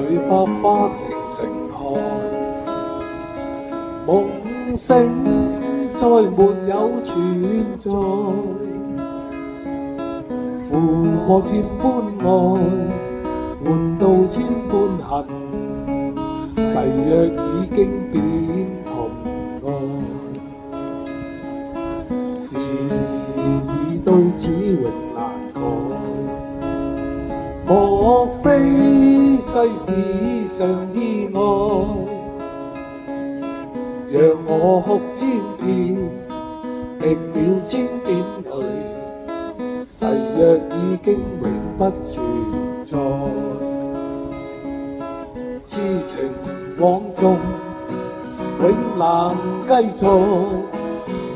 裏百花正盛開，夢醒再沒有存在，負過千般愛，換到千般恨，誓約已經變同愛，事已到此永難改，莫非世事常意外，讓我哭千遍，滴了千點淚，誓約已經永不存在，痴情枉縱永難繼續，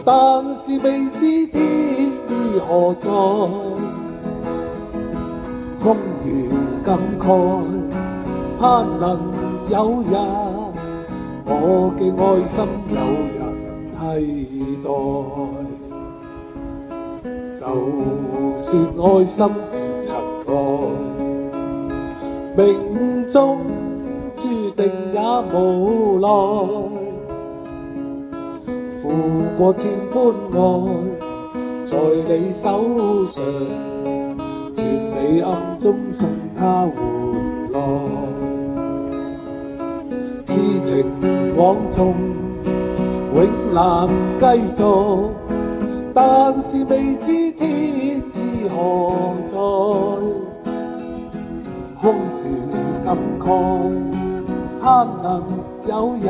但是未知天意何在，空餘感慨，盼能有日我嘅愛心有人替代，就算愛心變塵埃，命中注定也無奈，負過千般愛，在你手上，願你暗中送他回來，痴情枉縱永難繼續，但是未知天意何在，空餘感慨，盼能有日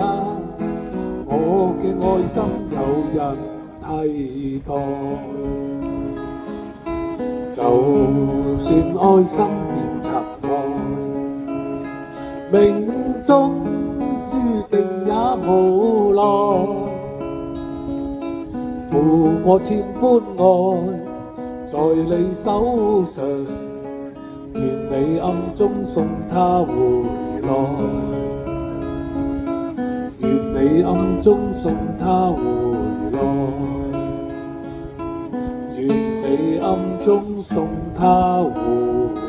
我嘅愛心有人替代，就算愛心變塵埃，命中注定也無奈，負過千般愛，在你手上，願你暗中送他回來，願你暗中送他回來，願你暗中送他回來。